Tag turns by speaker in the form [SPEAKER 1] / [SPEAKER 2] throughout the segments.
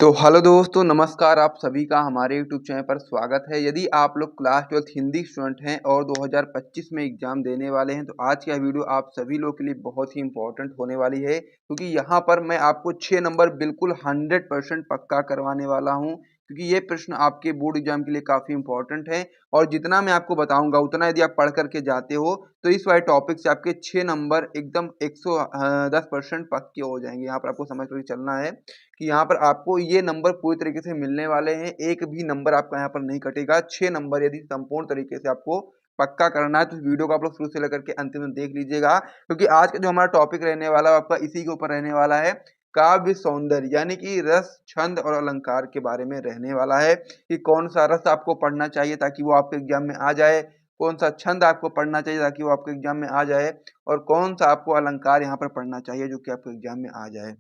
[SPEAKER 1] तो हेलो दोस्तों, नमस्कार। आप सभी का हमारे यूट्यूब चैनल पर स्वागत है। यदि आप लोग क्लास 12th हिंदी स्टूडेंट हैं और 2025 में एग्ज़ाम देने वाले हैं, तो आज का वीडियो आप सभी लोग के लिए बहुत ही इम्पोर्टेंट होने वाली है, क्योंकि यहाँ पर मैं आपको 6 नंबर बिल्कुल 100% पक्का करवाने वाला हूँ, क्योंकि ये प्रश्न आपके बोर्ड एग्जाम के लिए काफ़ी इंपॉर्टेंट है। और जितना मैं आपको बताऊंगा उतना यदि आप पढ़ करके जाते हो तो इस वाले टॉपिक से आपके 6 नंबर एकदम 110% पक्के हो जाएंगे। यहाँ पर आपको समझ कर चलना है कि यहाँ पर आपको ये नंबर पूरी तरीके से मिलने वाले हैं। एक भी नंबर आपका यहाँ पर नहीं कटेगा। 6 नंबर यदि संपूर्ण तरीके से आपको पक्का करना है तो इस वीडियो को आप लोग शुरू से लेकर के अंतिम में देख लीजिएगा, क्योंकि आज का जो हमारा टॉपिक रहने वाला है आपका इसी के ऊपर रहने वाला है। काव्य सौंदर्य यानी कि रस, छंद और अलंकार के बारे में रहने वाला है कि कौन सा रस आपको पढ़ना चाहिए ताकि वो आपके एग्जाम में आ जाए, कौन सा छंद आपको पढ़ना चाहिए ताकि वो आपके एग्जाम में आ जाए, और कौन सा आपको अलंकार यहाँ पर पढ़ना चाहिए जो कि आपके एग्जाम में आ जाए।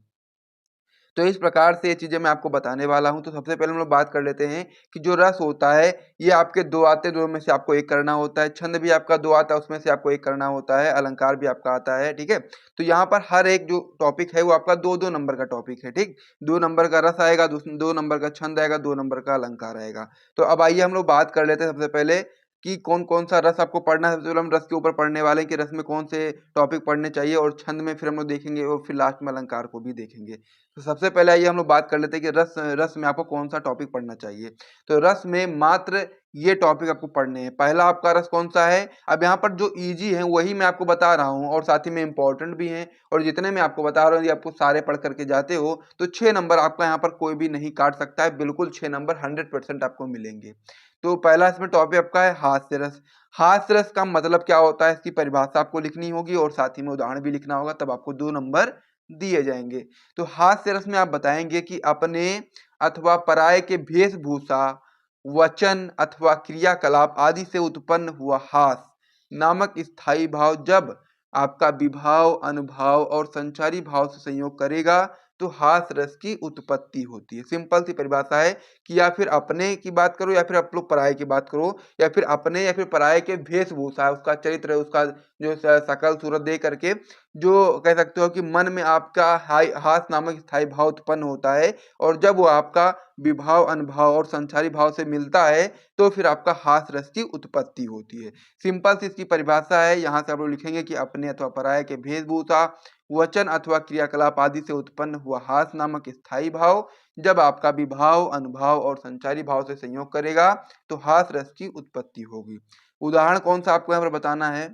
[SPEAKER 1] तो इस प्रकार से ये चीज़ें मैं आपको बताने वाला हूँ। तो सबसे पहले हम लोग बात कर लेते हैं कि जो रस होता है ये आपके 2 आते हैं, 2 में से आपको 1 करना होता है। छंद भी आपका 2 आता है, उसमें से आपको 1 करना होता है। अलंकार भी आपका आता है, ठीक है? तो यहाँ पर हर एक जो टॉपिक है वो आपका 2-2 नंबर का टॉपिक है, ठीक? 2 नंबर का रस आएगा, 2 नंबर का छंद आएगा, 2 नंबर का अलंकार आएगा। तो अब आइए हम लोग बात कर लेते हैं सबसे पहले कि कौन-कौन सा रस आपको पढ़ना है। सबसे पहले हम रस के ऊपर पढ़ने वाले हैं कि रस में कौन से टॉपिक पढ़ने चाहिए, और छंद में फिर हम लोग देखेंगे और फिर लास्ट में अलंकार को भी देखेंगे। तो सबसे पहले आइए हम लोग बात कर लेते हैं कि रस रस में आपको कौन सा टॉपिक पढ़ना चाहिए। तो रस में मात्र ये टॉपिक आपको पढ़ने हैं। पहला आपका रस कौन सा है? अब यहाँ पर जो इजी है वही मैं आपको बता रहा हूँ और साथ ही में इम्पोर्टेंट भी हैं, और जितने मैं आपको बता रहा हूँ यदि आपको सारे पढ़ करके जाते हो तो 6 नंबर आपका यहाँ पर कोई भी नहीं काट सकता है। बिल्कुल 6 नंबर 100% आपको मिलेंगे। तो पहला इसमें टॉपिक आपका है हास्य रस। हास्य रस का मतलब क्या होता है, इसकी परिभाषा आपको लिखनी होगी और साथ ही में उदाहरण भी लिखना होगा, तब आपको 2 नंबर दिए जाएंगे। तो हास्य रस में आप बताएंगे कि अपने अथवा पराये के वेशभूषा, वचन अथवा क्रियाकलाप आदि से उत्पन्न हुआ हास नामक स्थायी भाव जब आपका विभाव, अनुभाव और संचारी भाव से संयोग करेगा तो हास रस की उत्पत्ति होती है। सिंपल सी परिभाषा है कि या फिर अपने की बात करो या फिर आप लोग पराये की बात करो, या फिर अपने या फिर पराये के वेशभूषा, उसका चरित्र, उसका जो शकल सूरत दे करके जो कह सकते हो कि मन में आपका हास नामक स्थायी भाव उत्पन्न होता है, और जब वो आपका विभाव, अनुभाव और संचारी भाव से मिलता है तो फिर आपका हास रस की उत्पत्ति होती है। सिंपल सी इसकी परिभाषा है। यहाँ से आप लोग लिखेंगे कि अपने अथवा पराये के वेशभूषा, वचन अथवा क्रियाकलाप आदि से उत्पन्न हुआ हास नामक स्थायी भाव जब आपका विभाव, अनुभाव और संचारी भाव से संयोग करेगा तो हास रस की उत्पत्ति होगी। उदाहरण कौन सा आपको यहाँ पर बताना है?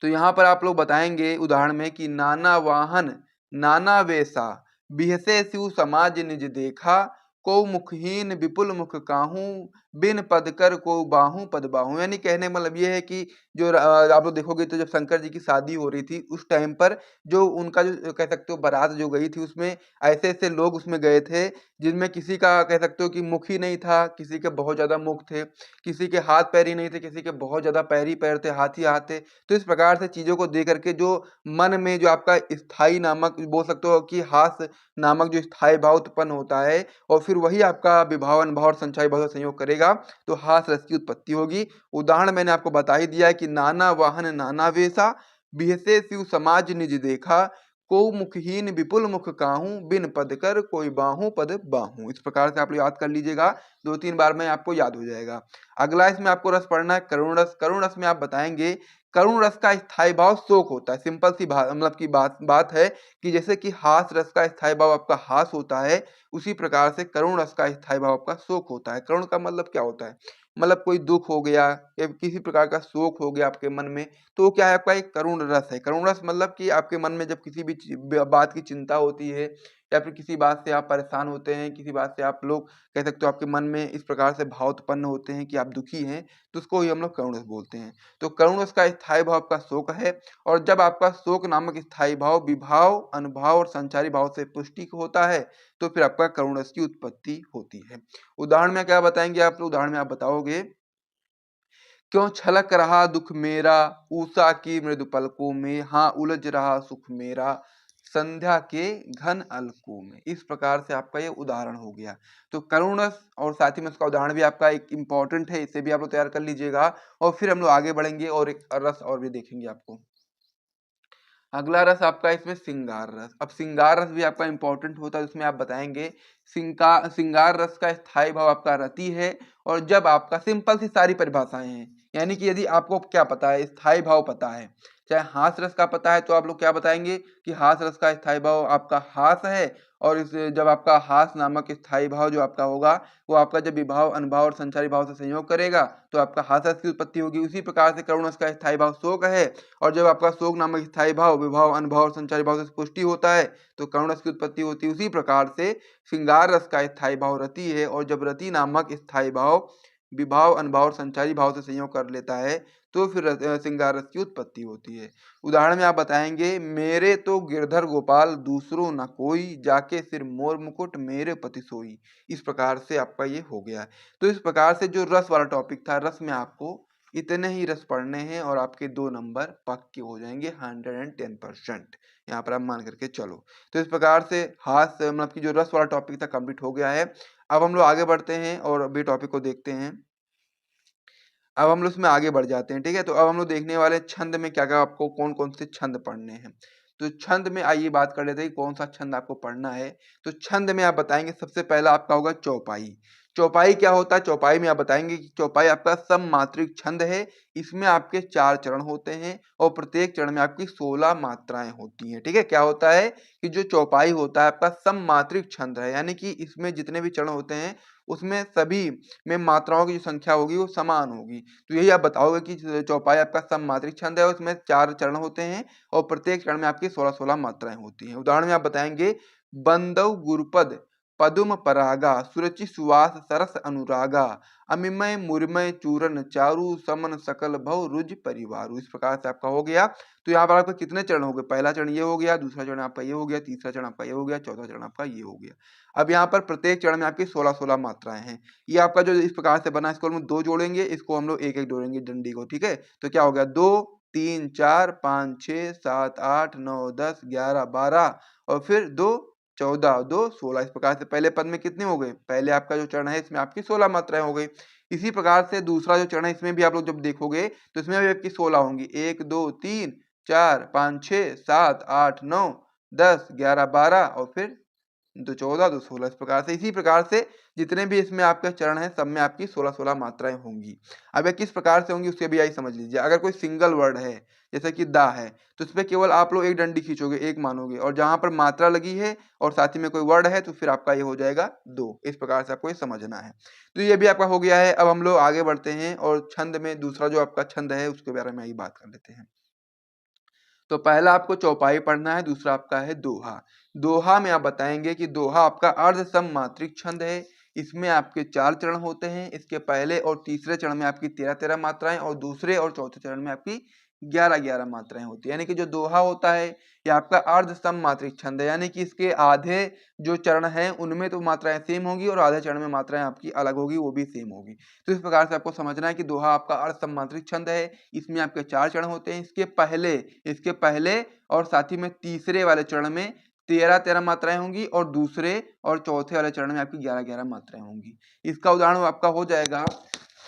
[SPEAKER 1] तो यहाँ पर आप लोग बताएंगे उदाहरण में कि नाना वाहन नाना वेशा बिहसे शिव समाज निज देखा को मुखहीन विपुल मुख काहू बिन पद कर को बाहू पद बाहू। यानी कहने का मतलब ये है कि जो आप लोग देखोगे तो जब शंकर जी की शादी हो रही थी उस टाइम पर जो उनका जो कह सकते हो बारात जो गई थी उसमें ऐसे ऐसे लोग उसमें गए थे जिनमें किसी का कह सकते हो कि मुख ही नहीं था, किसी के बहुत ज्यादा मुख थे, किसी के हाथ पैर ही नहीं थे, किसी के बहुत ज्यादा पैर ही पैर थे, हाथ ही हाथ थे। तो इस प्रकार से चीज़ों को देख करके जो मन में जो आपका स्थायी नामक बोल सकते हो कि हास नामक जो स्थायी भाव उत्पन्न होता है, और फिर वही आपका विभाव, अनुभाव और संचारी भाव से संयोग करेगा तो हास रस की उत्पत्ति होगी। उदाहरण मैंने आपको बता ही दिया है कि नाना वाहन नाना वेशा बिहसे शिव समाज निज देखा को मुखहीन विपुल मुख काहू बिन पद कर कोई बाहू पद बाहू। इस प्रकार से आप लोग याद कर लीजिएगा, 2-3 बार में आपको याद हो जाएगा। अगला इसमें आपको रस पढ़ना है करुण रस। करुण रस में आप बताएंगे करुण रस का स्थायी भाव शोक होता है। सिंपल सी मतलब की बात है कि जैसे कि हास रस का स्थायी भाव आपका हास होता है, उसी प्रकार से करुण रस का स्थायी भाव आपका शोक होता है। करुण का मतलब क्या होता है? मतलब कोई दुख हो गया या किसी प्रकार का शोक हो गया आपके मन में, तो वो क्या है, आपका एक करुण रस है। करुण रस मतलब कि आपके मन में जब किसी भी बात की चिंता होती है या फिर किसी बात से आप परेशान होते हैं, किसी बात से आप लोग कह सकते हो आपके मन में इस प्रकार से भाव उत्पन्न होते हैं कि आप दुखी हैं, तो उसको ही हम लोग करुण रस बोलते हैं। तो करुण रस का स्थायी भाव आपका शोक है, और जब आपका शोक नामक स्थायी भाव विभाव, अनुभाव और संचारी भाव से पुष्टि होता है तो फिर आपका करुण रस की उत्पत्ति होती है। उदाहरण में क्या बताएंगे आप लोग? उदाहरण में आप बताओगे क्यों छलक रहा दुख मेरा उषा की मृदु पलकों में, हाँ उलझ रहा सुख मेरा संध्या के घन अलकों में। इस प्रकार से आपका ये उदाहरण हो गया। तो करुण रस और साथ ही में उसका उदाहरण भी आपका एक इम्पॉर्टेंट है, इसे भी आप लोग तैयार कर लीजिएगा, और फिर हम लोग आगे बढ़ेंगे और एक रस और भी देखेंगे आपको। अगला रस आपका इसमें श्रृंगार रस। अब श्रृंगार रस भी आपका इंपॉर्टेंट होता है, उसमें आप बताएंगे श्रृंगार रस का स्थायी भाव आपका रति है। और जब आपका सिंपल सी सारी परिभाषाएं हैं, यानी कि यदि आपको क्या पता है, स्थायी भाव पता है, चाहे हास रस का पता है, तो आप लोग क्या बताएंगे कि हास रस का स्थायी भाव आपका हास है। और इस जब आपका हास नामक स्थायी भाव जो आपका होगा, वो आपका जब विभाव अनुभाव और संचारी भाव से संयोग करेगा तो आपका हास रस की उत्पत्ति होगी। उसी प्रकार से करुण रस का स्थायी भाव शोक है, और जब आपका शोक नामक स्थायी भाव विभाव अनुभाव और संचारी भाव से पुष्टि होता है तो करुण रस की उत्पत्ति होती है। उसी प्रकार से श्रृंगार रस का स्थायी भाव रति है, और जब रति नामक स्थायी भाव विभाव अनुभाव और संचारी भाव से संयोग कर लेता है तो फिर श्रृंगार रस की उत्पत्ति होती है। उदाहरण में आप बताएंगे, मेरे तो गिरधर गोपाल दूसरो न कोई, जाके सिर मोर मुकुट मेरे पति सोई। इस प्रकार से आपका ये हो गया है। तो इस प्रकार से जो रस वाला टॉपिक था, रस में आपको इतने ही रस पढ़ने हैं और आपके 2 नंबर पक्के हो जाएंगे 110%। यहाँ पर आप मान करके चलो। तो इस प्रकार से हास मतलब कि जो रस वाला टॉपिक था कंप्लीट हो गया है। अब हम लोग आगे बढ़ते हैं और अभी टॉपिक को देखते हैं। अब हम लोग उसमें आगे बढ़ जाते हैं, ठीक है। तो अब हम लोग देखने वाले छंद में क्या क्या आपको कौन कौन से छंद पढ़ने हैं। तो छंद में आइए बात कर लेते हैं कि कौन सा छंद आपको पढ़ना है। तो छंद में आप बताएंगे सबसे पहला आपका होगा चौपाई। चौपाई क्या होता है, चौपाई में आप बताएंगे कि चौपाई आपका सममात्रिक छंद है। इसमें आपके 4 चरण होते हैं और प्रत्येक चरण में आपकी 16 मात्राएं होती हैं, ठीक है। क्या होता है कि जो चौपाई होता है आपका सममात्रिक छंद है, यानी कि इसमें जितने भी चरण होते हैं उसमें सभी में मात्राओं की जो संख्या होगी वो समान होगी। तो यही आप बताओगे कि चौपाई आपका सममात्रिक छंद है, उसमें 4 चरण होते हैं और प्रत्येक चरण में आपकी 16-16 मात्राएं होती हैं। उदाहरण में आप बताएंगे, बंदौ गुरुपद पदुम परागा सुरुचि सुवास सरस अनुरागा अमिमय मुरमय चूरन चारु समन सकल भव रुज परिवारु। इस प्रकार से आपका हो गया। तो यहाँ पर आपका कितने चरण हो गए, पहला चरण ये हो गया, दूसरा चरण आपका ये हो गया, तीसरा चरण आपका ये हो गया, चौथा चरण आपका ये हो गया। अब यहाँ पर प्रत्येक चरण में आपकी 16-16 मात्राएं हैं। ये आपका जो इस प्रकार से बना, इसको हम 2 जोड़ेंगे, इसको हम लोग एक एक जोड़ेंगे डंडी को, ठीक है। तो क्या हो गया, 2 3 4 5 6 7 8 9 10 11 12 और फिर 2 14 2 16। इस प्रकार से पहले पद में कितने हो गए, पहले आपका जो चरण है इसमें आपकी 16 मात्राएं हो गई। इसी प्रकार से दूसरा जो चरण है इसमें भी आप लोग जब देखोगे तो इसमें भी आपकी 16 होंगी, 1 2 3 4 5 6 7 8 9 10 11 12 और फिर 2 14 2 16। इस प्रकार से, इसी प्रकार से जितने भी इसमें आपके चरण हैं सब में आपकी 16-16 मात्राएं होंगी। अब ये किस प्रकार से होंगी उसके भी यही समझ लीजिए। अगर कोई सिंगल वर्ड है जैसे कि दा है तो इसमें केवल आप लोग एक डंडी खींचोगे, एक मानोगे, और जहां पर मात्रा लगी है और साथ ही में कोई वर्ड है तो फिर आपका ये हो जाएगा 2। इस प्रकार से आपको ये समझना है। तो ये भी आपका हो गया है। अब हम लोग आगे बढ़ते हैं और छंद में दूसरा जो आपका छंद है उसके बारे में ही बात कर लेते हैं। तो पहला आपको चौपाई पढ़ना है, दूसरा आपका है दोहा। दोहा में आप बताएंगे कि दोहा आपका अर्ध सममात्रिक छंद है। इसमें आपके 4 चरण होते हैं। इसके पहले और तीसरे चरण में आपकी 13-13 मात्राएं और दूसरे और चौथे चरण में आपकी 11-11 मात्राएं होती है। यानी कि जो दोहा होता है ये आपका अर्ध सममात्रिक छंद है, यानी कि इसके आधे जो चरण हैं उनमें तो मात्राएं सेम होगी और आधे चरण में मात्राएं आपकी अलग होगी, वो भी सेम होगी। तो इस प्रकार से आपको समझना है कि दोहा आपका अर्ध सममात्रिक छंद है। इसमें आपके 4 चरण होते हैं। इसके पहले और साथ ही में तीसरे वाले चरण में 13-13 मात्राएं होंगी और दूसरे और चौथे वाले चरण में आपकी 11-11 मात्राएं होंगी। इसका उदाहरण आपका हो जाएगा,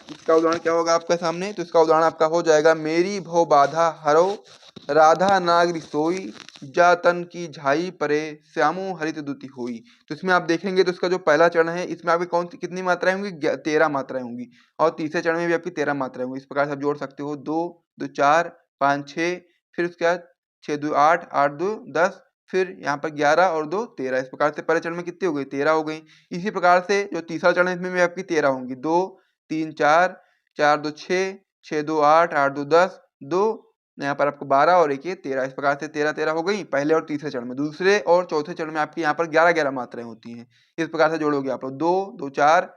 [SPEAKER 1] इसका उदाहरण क्या होगा आपके सामने, तो इसका उदाहरण आपका हो जाएगा, मेरी भव बाधा हरो राधा नागरी सोई जा तन की झाई परे श्यामो हरित दुति होई। तो इसमें आप देखेंगे तो इसका जो पहला चरण है इसमें आपकी कौन सी कितनी मात्राएं होंगी, 13 मात्राएं होंगी और तीसरे चरण में भी आपकी 13 मात्राएं होंगी। इस प्रकार से आप जोड़ सकते हो, 2 2 4 5 6, फिर उसके बाद 6 2 8 8 2 10, फिर यहाँ पर 11 और 2 13। इस प्रकार से पहले चरण में कितनी हो गई, 13 हो गई। इसी प्रकार से जो तीसरा चरण है इसमें भी आपकी 13 होंगी, 2 3 4 4 2 6 6 2 8 8 2 10 2, यहाँ पर आपको 12 और 1 13। इस प्रकार से 13-13 हो गई पहले और तीसरे चरण में। दूसरे और चौथे चरण में आपकी यहाँ पर 11-11 मात्राएं होती हैं। इस प्रकार से जोड़ोगे आप लोग, 2 2 4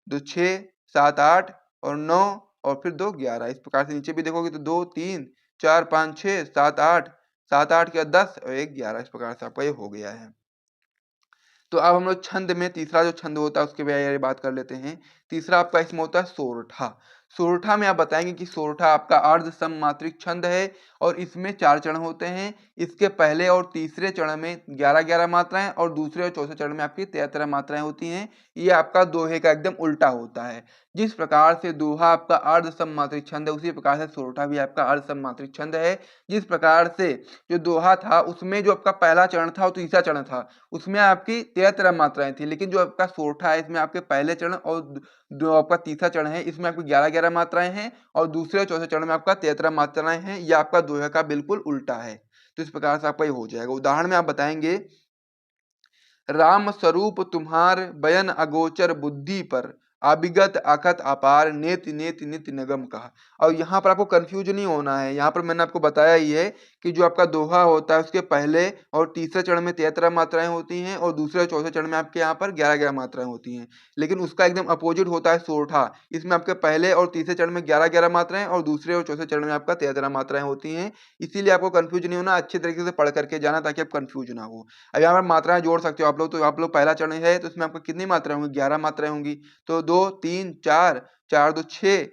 [SPEAKER 1] 2 6 7 8 और 9 और फिर 2 11। इस प्रकार से नीचे भी देखोगे तो 2 3 4 5 6 7 8 7 8 के 10 और 1 11। इस प्रकार से आपका ये हो गया है। तो अब हम लोग छंद में तीसरा जो छंद होता है उसके बारे में बात कर लेते हैं। तीसरा आपका इसमें होता है सोरठा। सोरठा में आप बताएंगे कि सोरठा आपका अर्ध सममात्रिक छंद है और इसमें 4 चरण होते हैं। इसके पहले और तीसरे चरण में 11-11 मात्राएं और दूसरे और चौथे चरण में आपकी 13 मात्राएं होती हैं। ये आपका दोहे का एकदम उल्टा होता है। जिस प्रकार से दोहा आपका अर्ध सममात्रिक छंद है, उसी प्रकार से सोरठा भी आपका अर्ध सममात्रिक छंद है। जिस प्रकार से जो दोहा था उसमें जो आपका पहला चरण था और तीसरा चरण था उसमें आपकी 13 मात्राएं थी, लेकिन जो आपका सोरठा है इसमें आपके पहले चरण और जो आपका तीसरा चरण है इसमें आपकी 11-11 मात्राएं हैं और दूसरे और चौथे चरण में आपका 13 मात्राएं हैं। यह आपका दोहे का बिल्कुल उल्टा है। तो इस प्रकार से आपका ये हो जाएगा। उदाहरण में आप बताएंगे, राम स्वरूप तुम्हार बयन अगोचर बुद्धि पर, अभिगत अकथ अपार नेति नेति नित्य निगम कहा। और यहाँ पर आपको कंफ्यूज नहीं होना है। यहाँ पर मैंने आपको बताया ही है कि जो आपका दोहा होता है उसके पहले और तीसरे चरण में 13 मात्राएं होती हैं और दूसरे और चौथे चरण में आपके यहाँ पर 11-11 मात्राएं होती हैं। लेकिन उसका एकदम अपोजिट होता है सोरठा। इसमें आपके पहले और तीसरे चरण में 11-11 मात्राएं और दूसरे और चौथे चरण में आपका 13 मात्राएं होती हैं। इसीलिए आपको कंफ्यूज नहीं होना, अच्छे तरीके से पढ़ करके जाना ताकि आप कंफ्यूज ना हो। अब यहाँ पर मात्राएं जोड़ सकते हो आप लोग। तो आप लोग पहला चरण है तो इसमें आपको कितनी मात्राएं होंगी? 11 मात्राएं होंगी। तो 2 3 4, 4 2 6,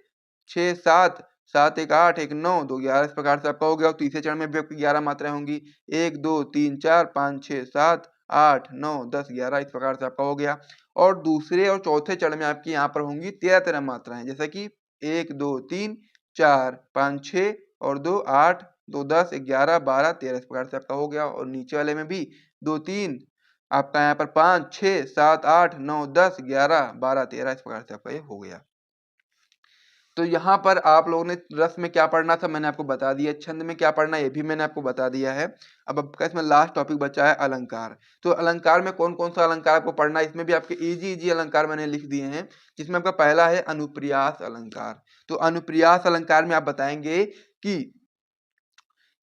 [SPEAKER 1] 6 7, 7 1 8, 1 9, 2 11 इस प्रकार से आपका हो गया। और तीसरे चरण में भी आपकी 11 मात्राएं होंगी। 1 2 3 4 5 6 7 8 9 10 11 इस प्रकार से आपका हो गया। और दूसरे और चौथे चरण में आपकी यहाँ पर होंगी 13 मात्राएं, जैसे कि 1 2 3 4 5 6 और 2 8 2 10 11 12 13 इस प्रकार से आपका हो गया। और नीचे वाले में भी 2 3 आपका यहाँ पर 5 6 7 8 9 10 11 12 13 इस प्रकार से आपका ये हो गया। तो यहाँ पर आप लोगों ने रस में क्या पढ़ना था मैंने आपको बता दिया, छंद में क्या पढ़ना ये भी मैंने आपको बता दिया है। अब आपका इसमें लास्ट टॉपिक बचा है अलंकार। तो अलंकार में कौन कौन सा अलंकार आपको पढ़ना है, इसमें भी आपके इजी अलंकार मैंने लिख दिए हैं। जिसमें आपका पहला है अनुप्रियास अलंकार। तो अनुप्रियास अलंकार में आप बताएंगे कि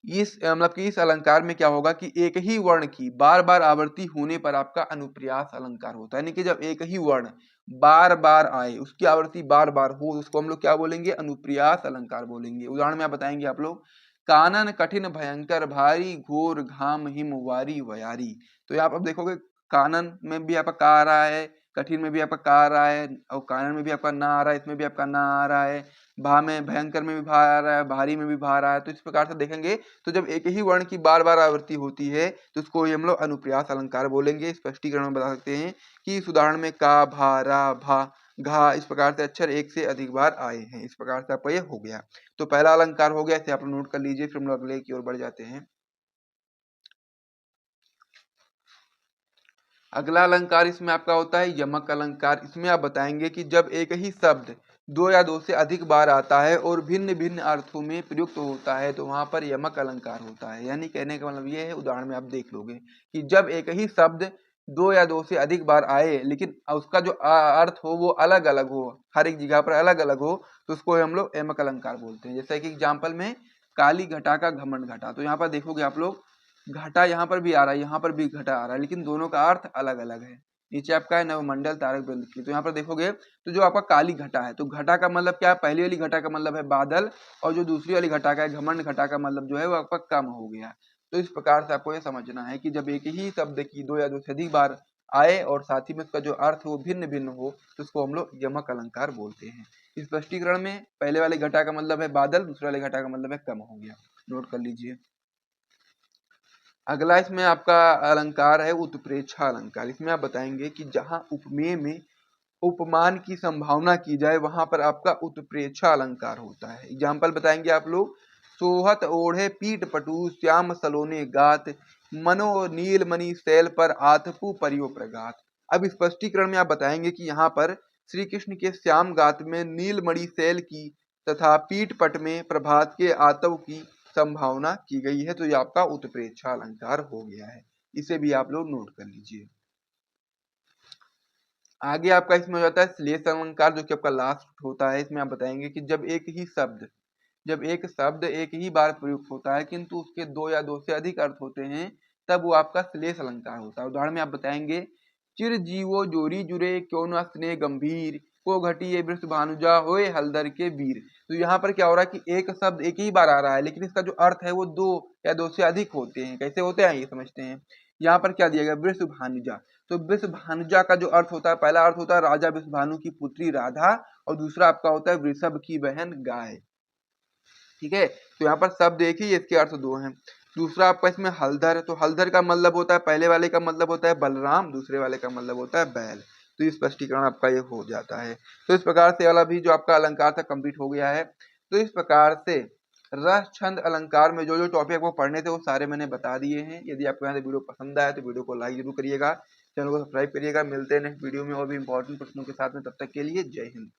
[SPEAKER 1] इस मतलब कि इस अलंकार में क्या होगा कि एक ही वर्ण की बार बार आवृत्ति होने पर आपका अनुप्रियास अलंकार होता है। यानी कि जब एक ही वर्ण बार बार आए, उसकी आवृत्ति बार बार हो, उसको हम लोग क्या बोलेंगे? अनुप्रियास अलंकार बोलेंगे। उदाहरण में आप बताएंगे आप लोग, कानन कठिन भयंकर भारी घोर घाम हिम वारी वयारी। तो यहाँ पर देखोगे कानन में भी आपका का आ रहा है, कठिन में भी आपका का आ रहा है और कानन में भी आपका ना आ रहा है, इसमें भी आपका ना आ रहा है, भा में भयंकर में भी भा आ रहा है, भारी में भी भा आ रहा है। तो इस प्रकार से देखेंगे तो जब एक ही वर्ण की बार बार आवृत्ति होती है तो उसको हम लोग अनुप्रियास अलंकार बोलेंगे। स्पष्टीकरण में बता सकते हैं कि इस उदाहरण में का भा रा भा घा इस प्रकार से अक्षर एक से अधिक बार आए हैं। इस प्रकार से आपका ये हो गया। तो पहला अलंकार हो गया, इसे आप नोट कर लीजिए। फिर हम लोग अगले की ओर बढ़ जाते हैं। अगला अलंकार इसमें आपका होता है यमक अलंकार। इसमें आप बताएंगे कि जब एक ही शब्द दो या दो से अधिक बार आता है और भिन्न भिन्न अर्थों में प्रयुक्त होता है तो वहां पर यमक अलंकार होता है। यानी कहने का मतलब ये है, उदाहरण में आप देख लोगे कि जब एक ही शब्द दो या दो से अधिक बार आए लेकिन उसका जो अर्थ हो वो अलग अलग हो, हर एक जगह पर अलग अलग हो, तो उसको हम लोग यमक अलंकार बोलते हैं। जैसे कि एग्जाम्पल में काली घटा का घमंड घटा। तो यहाँ पर देखोगे आप लोग घटा यहाँ पर भी आ रहा है, यहाँ पर भी घटा आ रहा है, लेकिन दोनों का अर्थ अलग अलग है। नीचे आपका है नवमंडल तारक वृंद की। तो यहाँ पर देखोगे तो जो आपका काली घटा है, तो घटा का मतलब क्या है? पहली वाली घटा का मतलब है बादल, और जो दूसरी वाली घटा का है घमंड घटा का मतलब जो है वो आपका कम हो गया। तो इस प्रकार से आपको ये समझना है कि जब एक ही शब्द की दो या दो से अधिक बार आए और साथ ही में उसका जो अर्थ वो भिन्न भिन्न हो तो उसको हम लोग यमक अलंकार बोलते हैं। इस स्पष्टीकरण में पहले वाले घटा का मतलब है बादल, दूसरे वाले घटा का मतलब है कम हो गया। नोट कर लीजिए। अगला इसमें आपका अलंकार है उत्प्रेक्षा अलंकार। इसमें आप बताएंगे कि जहां उपमेय में उपमान की संभावना की जाए वहां पर आपका उत्प्रेक्षा अलंकार होता है। एग्जाम्पल बताएंगे आप लोग, सोहत ओढ़े पीठ पटु श्याम सलोने गात, मनो नील मणि शैल पर आतपु परियो प्रगात। अब स्पष्टीकरण में आप बताएंगे कि यहाँ पर श्री कृष्ण के श्याम गात में नीलमणि शैल की तथा पीठ पट में प्रभात के आतव की संभावना की गई है। तो ये आपका उत्प्रेक्षा अलंकार हो गया है। इसे भी आप लोग नोट कर लीजिए। आगे आपका इसमें हो जाता है श्लेष अलंकार, जो कि आपका लास्ट होता है। इसमें आप बताएंगे कि जब एक शब्द एक ही बार प्रयुक्त होता है किंतु उसके दो या दो से अधिक अर्थ होते हैं तब वो आपका श्लेष अलंकार होता है। उदाहरण में आप बताएंगे, चिर जीवो जोरी जुरे क्यों न स्नेह गंभीर, को घटी ये वृष भानुजा होए हलदर के वीर। तो यहाँ पर क्या हो रहा है कि एक शब्द एक ही बार आ रहा है लेकिन इसका जो अर्थ है वो दो या दो से अधिक होते हैं। कैसे होते हैं ये समझते हैं। यहाँ पर क्या दिया गया? वृष भानुजा। तो वृष भानुजा का जो अर्थ होता है, पहला अर्थ होता है राजा वृषभानु की पुत्री राधा, और दूसरा आपका होता है वृषभ की बहन गाय। ठीक है, तो यहाँ पर शब्द एक ही, इसके अर्थ दो हैं। दूसरा आपका इसमें हलधर, तो हलधर का मतलब होता है, पहले वाले का मतलब होता है बलराम, दूसरे वाले का मतलब होता है बैल। तो ये स्पष्टीकरण आपका ये हो जाता है। तो इस प्रकार से वाला भी जो आपका अलंकार था कंप्लीट हो गया है। तो इस प्रकार से रस छंद अलंकार में जो जो टॉपिक वो पढ़ने थे वो सारे मैंने बता दिए हैं। यदि आपको यहाँ से वीडियो पसंद आया तो वीडियो को लाइक जरूर करिएगा, चैनल को सब्सक्राइब करिएगा। मिलते हैं नेक्स्ट वीडियो में और भी इंपॉर्टेंट प्रश्नों के साथ में, तब तक के लिए जय हिंद।